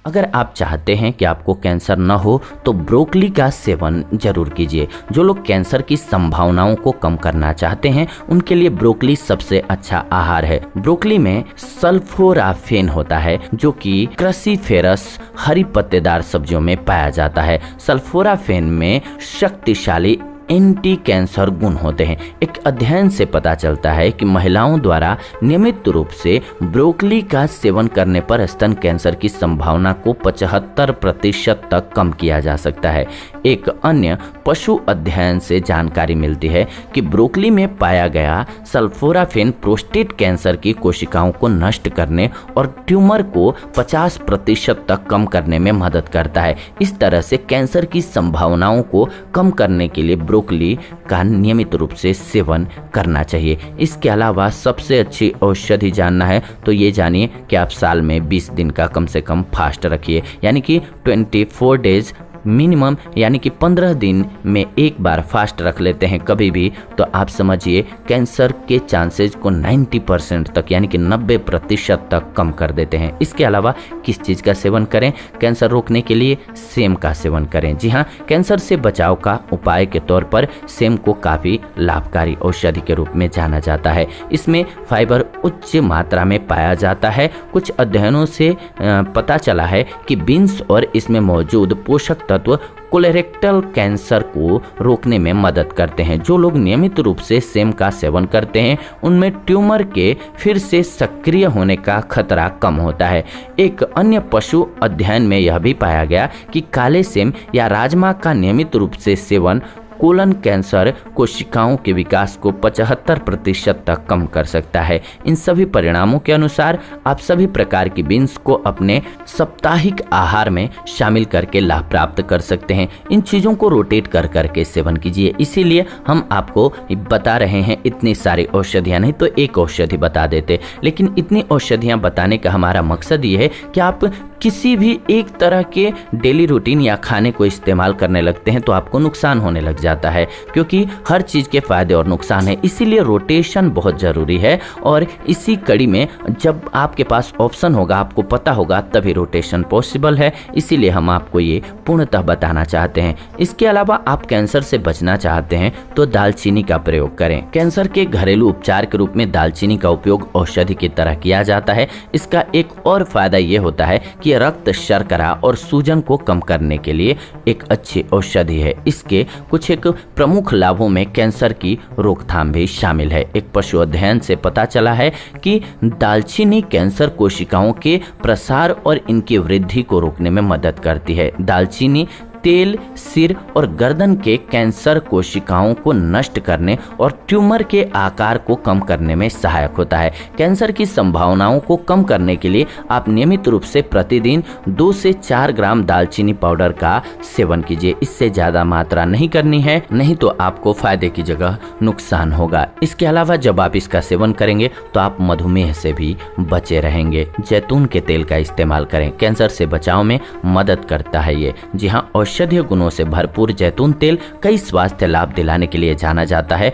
अगर आप चाहते हैं कि आपको कैंसर न हो तो ब्रोकली का सेवन जरूर कीजिए। जो लोग कैंसर की संभावनाओं को कम करना चाहते हैं उनके लिए ब्रोकली सबसे अच्छा आहार है। ब्रोकली में सल्फोराफेन होता है जो कि क्रसीफेरस हरी पत्तेदार सब्जियों में पाया जाता है। सल्फोराफेन में शक्तिशाली एंटी कैंसर गुण होते हैं। एक अध्ययन से पता चलता है कि महिलाओं द्वारा नियमित रूप से ब्रोकली का सेवन करने पर स्तन कैंसर की संभावना को 75% तक कम किया जा सकता है। एक अन्य पशु अध्ययन से जानकारी मिलती है कि ब्रोकली में पाया गया सल्फोराफेन प्रोस्टेट कैंसर की कोशिकाओं को नष्ट करने और ट्यूमर को 50% तक कम करने में मदद करता है। इस तरह से कैंसर की संभावनाओं को कम करने के लिए ब्रोकली का नियमित रूप से सेवन करना चाहिए। इसके अलावा सबसे अच्छी औषधि जानना है तो ये जानिए कि आप साल में 20 दिन का कम से कम फास्ट रखिए, यानी कि 24 डेज मिनिमम, यानी कि 15 दिन में एक बार फास्ट रख लेते हैं कभी भी, तो आप समझिए कैंसर के चांसेस को 90% तक, यानी कि 90% तक कम कर देते हैं। इसके अलावा किस चीज़ का सेवन करें? कैंसर रोकने के लिए सेम का सेवन करें। जी हाँ, कैंसर से बचाव का उपाय के तौर पर सेम को काफ़ी लाभकारी औषधि के रूप में जाना जाता है। इसमें फाइबर उच्च मात्रा में पाया जाता है। कुछ अध्ययनों से पता चला है कि बीन्स और इसमें मौजूद पोषक तत्व कोलोरेक्टल कैंसर को रोकने में मदद करते हैं। जो लोग नियमित रूप से सेम का सेवन करते हैं उनमें ट्यूमर के फिर से सक्रिय होने का खतरा कम होता है। एक अन्य पशु अध्ययन में यह भी पाया गया कि काले सेम या राजमा का नियमित रूप से सेवन कोलन कैंसर कोशिकाओं के विकास को 75% तक कम कर सकता है। इन सभी परिणामों के अनुसार आप सभी प्रकार की बीन्स को अपने साप्ताहिक आहार में शामिल करके लाभ प्राप्त कर सकते हैं। इन चीज़ों को रोटेट कर करके सेवन कीजिए। इसीलिए हम आपको बता रहे हैं इतनी सारी औषधियाँ, नहीं तो एक औषधि बता देते, लेकिन इतनी औषधियाँ बताने का हमारा मकसद ये है कि आप किसी भी एक तरह के डेली रूटीन या खाने को इस्तेमाल करने लगते हैं तो आपको नुकसान होने लग जाता है, क्योंकि हर चीज़ के फायदे और नुकसान है। इसीलिए रोटेशन बहुत ज़रूरी है और इसी कड़ी में जब आपके पास ऑप्शन होगा, आपको पता होगा, तभी रोटेशन पॉसिबल है। इसीलिए हम आपको ये पूर्णतः बताना चाहते हैं। इसके अलावा आप कैंसर से बचना चाहते हैं तो दालचीनी का प्रयोग करें। कैंसर के घरेलू उपचार के रूप में दालचीनी का उपयोग औषधि की तरह किया जाता है। इसका एक और फायदा ये होता है कि रक्त शर्करा और सूजन को कम करने के लिए एक अच्छी औषधि है। इसके कुछ एक प्रमुख लाभों में कैंसर की रोकथाम भी शामिल है। एक पशु अध्ययन से पता चला है कि दालचीनी कैंसर कोशिकाओं के प्रसार और इनकी वृद्धि को रोकने में मदद करती है। दालचीनी तेल सिर और गर्दन के कैंसर कोशिकाओं को नष्ट करने और ट्यूमर के आकार को कम करने में सहायक होता है। कैंसर की संभावनाओं को कम करने के लिए आप नियमित रूप से प्रतिदिन 2 से 4 ग्राम दालचीनी पाउडर का सेवन कीजिए। इससे ज़्यादा मात्रा नहीं करनी है, नहीं तो आपको फायदे की जगह नुकसान होगा। इसके अलावा जब आप इसका सेवन करेंगे तो आप मधुमेह से भी बचे रहेंगे। जैतून के तेल का इस्तेमाल करें, कैंसर से बचाव में मदद करता है ये। जी हाँ, औषधीय गुणों से भरपूर जैतून तेल कई स्वास्थ्य लाभ दिलाने के लिए जाना जाता है।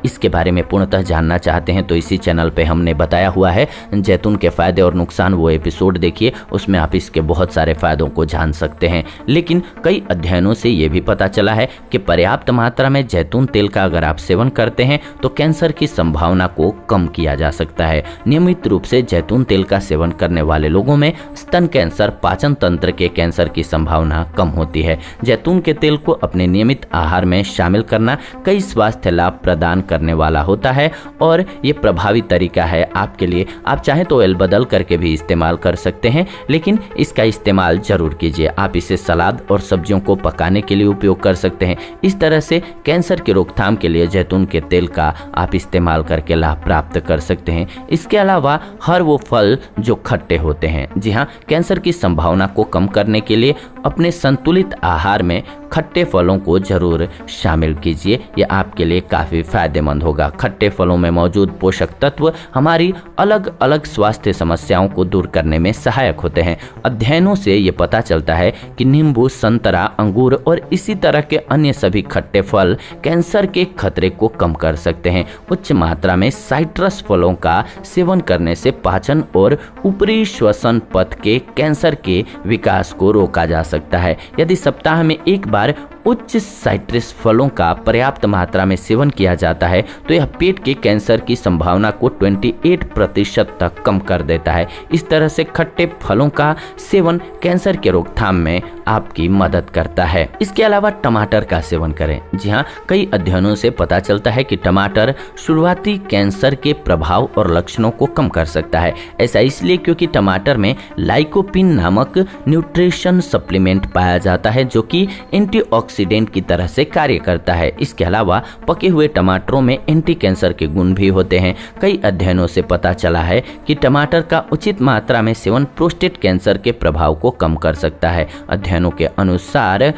इसके बारे में पूर्णतः जानना चाहते हैं तो इसी चैनल पे हमने बताया हुआ है जैतून के फायदे और नुकसान, वो एपिसोड देखिए, उसमें आप इसके बहुत सारे फायदों को जान सकते हैं। लेकिन कई अध्ययनों से ये भी पता चला है कि पर्याप्त मात्रा में जैतून तेल का अगर आप सेवन करते हैं तो कैंसर की संभावना को कम किया जा सकता है। नियमित रूप से जैतून तेल का सेवन करने वाले लोगों में स्तन कैंसर, पाचन तंत्र के कैंसर की संभावना कम होती है। जैतून के तेल को अपने नियमित आहार में शामिल करना कई स्वास्थ्य लाभ प्रदान करने वाला होता है और ये प्रभावी तरीका है आपके लिए। आप चाहें तो ऑयल बदल करके भी इस्तेमाल कर सकते हैं, लेकिन इसका इस्तेमाल जरूर कीजिए। आप इसे सलाद और सब्जियों को पकाने के लिए उपयोग कर सकते हैं। इस तरह से कैंसर की रोकथाम के लिए जैतून के तेल का आप इस्तेमाल करके लाभ प्राप्त कर सकते हैं। इसके अलावा हर वो फल जो खट्टे होते हैं, जी हाँ, कैंसर की संभावना को कम करने के लिए अपने संतुलित आहार में खट्टे फलों को जरूर शामिल कीजिए। यह आपके लिए काफ़ी फायदेमंद होगा। खट्टे फलों में मौजूद पोषक तत्व हमारी अलग अलग स्वास्थ्य समस्याओं को दूर करने में सहायक होते हैं। अध्ययनों से ये पता चलता है कि नींबू, संतरा, अंगूर और इसी तरह के अन्य सभी खट्टे फल कैंसर के खतरे को कम कर सकते हैं। उच्च मात्रा में साइट्रस फलों का सेवन करने से पाचन और ऊपरी श्वसन पथ के कैंसर के विकास को रोका जा सकता है। यदि सप्ताह में एक बार उच्च साइट्रस फलों का पर्याप्त मात्रा में सेवन किया जाता है तो यह पेट के कैंसर की संभावना को 28% तक कम कर देता है। इस तरह से खट्टे फलों का सेवन कैंसर के रोकथाम में आपकी मदद करता है। इसके अलावा टमाटर का सेवन करें। जी हाँ, कई अध्ययनों से पता चलता है कि टमाटर शुरुआती कैंसर के प्रभाव और लक्षणों को कम कर सकता है। ऐसा इसलिए क्योंकि टमाटर में लाइकोपिन नामक न्यूट्रिशन सप्लीमेंट पाया जाता है जो कि एंटीऑक्सीडेंट की तरह से कार्य करता है। इसके अलावा पके हुए टमाटरों में एंटी कैंसर के गुण भी होते हैं। कई अध्ययनों से पता चला है कि टमाटर का उचित मात्रा में सेवन प्रोस्टेट कैंसर के प्रभाव को कम कर सकता है। अध्ययनों के अनुसार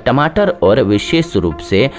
टमाटर और विशेष रूप से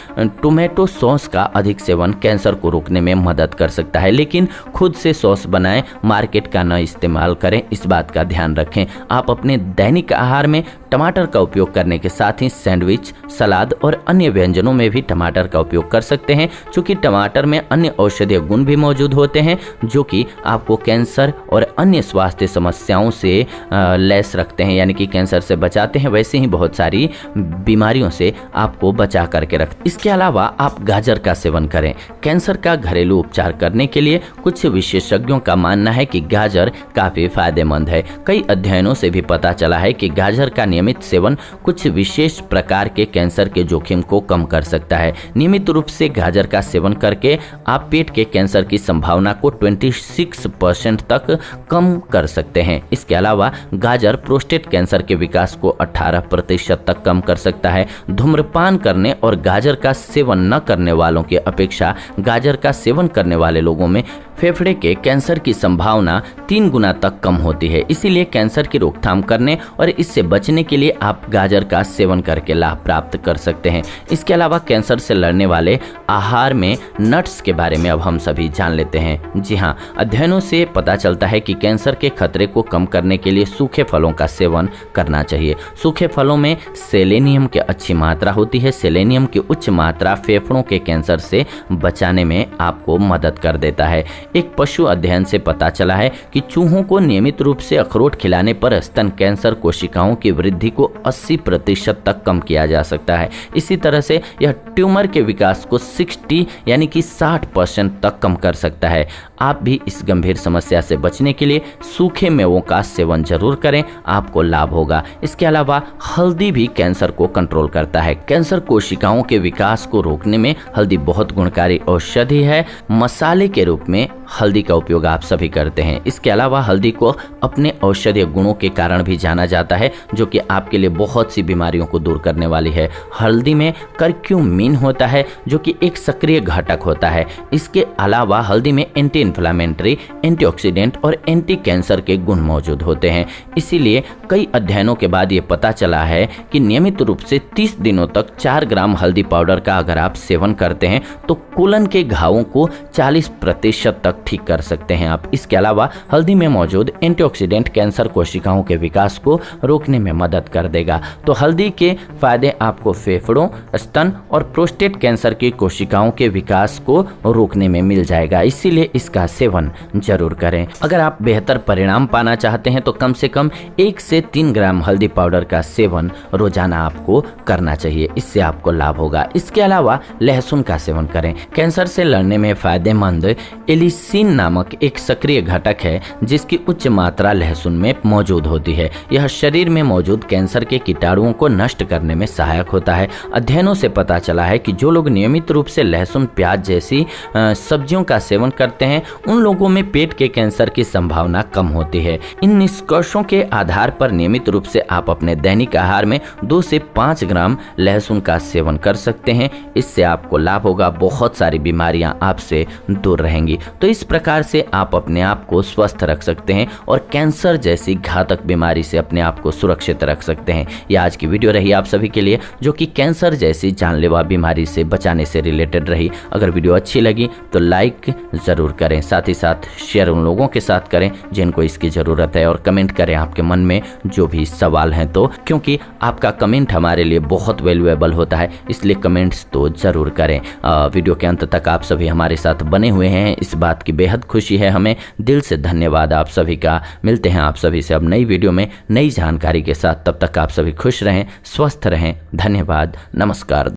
टोमेटो सॉस का अधिक सेवन कैंसर को रोकने में मदद कर सकता है। लेकिन खुद से सॉस बनाएं, मार्केट का न इस्तेमाल करें, इस बात का ध्यान रखें। आप अपने दैनिक आहार में टमाटर का उपयोग करने के साथ ही सैंडविच, सलाद और अन्य व्यंजनों में भी टमाटर का उपयोग कर सकते हैं। चूँकि टमाटर में अन्य औषधीय गुण भी मौजूद होते हैं जो कि आपको कैंसर और अन्य स्वास्थ्य समस्याओं से लैस रखते हैं, यानी कि कैंसर से बचाते हैं। वैसे ही बहुत सारी बीमारियों से आपको बचा करके रखते। इसके अलावा आप गाजर का सेवन करें। कैंसर का घरेलू उपचार करने के लिए कुछ विशेषज्ञों का मानना है कि गाजर काफी फायदेमंद है। कई अध्ययनों से भी पता चला है कि गाजर का नियमित सेवन कुछ विशेष प्रकार के कैंसर के जोखिम को कम कर सकता है। नियमित रूप से गाजर का सेवन करके आप पेट के कैंसर की संभावना को 26% तक कम कर सकते हैं। इसके अलावा गाजर प्रोस्टेट कैंसर के विकास को 18% तक कम कर सकता है। धूम्रपान करने और गाजर का सेवन न करने वालों की अपेक्षा गाजर का सेवन करने वाले लोगों में फेफड़े के कैंसर की संभावना 3 गुना तक कम होती है। इसीलिए कैंसर की रोकथाम करने और इससे बचने के लिए आप गाजर का सेवन करके लाभ प्राप्त कर सकते हैं। इसके अलावा कैंसर से लड़ने वाले आहार में नट्स के बारे में अब हम सभी जान लेते हैं। जी हाँ, अध्ययनों से पता चलता है कि कैंसर के खतरे को कम करने के लिए सूखे फलों का सेवन करना चाहिए। सूखे फलों में सेलेनियम की अच्छी मात्रा होती है। सेलेनियम की उच्च मात्रा फेफड़ों के कैंसर से बचाने में आपको मदद कर देता है। एक पशु अध्ययन से पता चला है कि चूहों को नियमित रूप से अखरोट खिलाने पर स्तन कैंसर कोशिकाओं की वृद्धि को 80% तक कम किया जा सकता है। इसी तरह से यह ट्यूमर के विकास को 60 यानी कि 60% तक कम कर सकता है। आप भी इस गंभीर समस्या से बचने के लिए सूखे मेवों का सेवन जरूर करें, आपको लाभ होगा। इसके अलावा हल्दी भी कैंसर को कंट्रोल करता है। कैंसर कोशिकाओं के विकास को रोकने में हल्दी बहुत गुणकारी औषधि है। मसाले के रूप में हल्दी का उपयोग आप सभी करते हैं। इसके अलावा हल्दी को अपने औषधीय गुणों के कारण भी जाना जाता है जो कि आपके लिए बहुत सी बीमारियों को दूर करने वाली है। हल्दी में करक्यूमिन होता है जो कि एक सक्रिय घटक होता है। इसके अलावा हल्दी में एंटी इन्फ्लेमेटरी, एंटीऑक्सीडेंट और एंटी कैंसर के गुण मौजूद होते हैं। इसीलिए कई अध्ययनों के बाद ये पता चला है कि नियमित रूप से 30 दिनों तक 4 ग्राम हल्दी पाउडर का अगर आप सेवन करते हैं तो कोलन के घावों को 40% तक ठीक कर सकते हैं आप। इसके अलावा हल्दी में मौजूद एंटीऑक्सीडेंट कैंसर कोशिकाओं के विकास को रोकने में मदद कर देगा। तो हल्दी के फायदे आपको फेफड़ों, स्तन और प्रोस्टेट कैंसर की कोशिकाओं के विकास को रोकने में मिल जाएगा। इसीलिए इसका सेवन जरूर करें। अगर आप बेहतर परिणाम पाना चाहते हैं तो कम से कम 1 से 3 ग्राम हल्दी पाउडर का सेवन रोजाना आपको करना चाहिए। इससे आपको लाभ होगा। इसके अलावा लहसुन का सेवन करें। कैंसर से लड़ने में फायदेमंद एलिसिन नामक एक सक्रिय घटक है जिसकी उच्च मात्रा लहसुन में मौजूद होती है। यह शरीर में मौजूद कैंसर के कीटाणुओं को नष्ट करने में सहायक होता है। अध्ययनों से पता चला है कि जो लोग नियमित रूप से लहसुन, प्याज जैसी सब्जियों का सेवन करते हैं उन लोगों में पेट के कैंसर की संभावना कम होती है। इन निष्कर्षों के आधार पर नियमित रूप से आप अपने दैनिक आहार में 2 से 5 ग्राम लहसुन का सेवन कर सकते हैं। इससे आपको लाभ होगा। बहुत सारी बीमारियां आपसे दूर रहेंगी। तो इस इस प्रकार से आप अपने आप को स्वस्थ रख सकते हैं और कैंसर जैसी घातक बीमारी से अपने आप को सुरक्षित रख सकते हैं। यह आज की वीडियो रही आप सभी के लिए, जो कि कैंसर जैसी जानलेवा बीमारी से बचाने से रिलेटेड रही। अगर वीडियो अच्छी लगी तो लाइक ज़रूर करें, साथ ही साथ शेयर उन लोगों के साथ करें जिनको इसकी ज़रूरत है, और कमेंट करें आपके मन में जो भी सवाल हैं तो, क्योंकि आपका कमेंट हमारे लिए बहुत वैल्यूएबल होता है, इसलिए कमेंट्स तो ज़रूर करें। वीडियो के अंत तक आप सभी हमारे साथ बने हुए हैं, इस बात की बेहद खुशी है हमें। दिल से धन्यवाद आप सभी का। मिलते हैं आप सभी से अब नई वीडियो में नई जानकारी के साथ। तब तक आप सभी खुश रहें, स्वस्थ रहें। धन्यवाद, नमस्कार।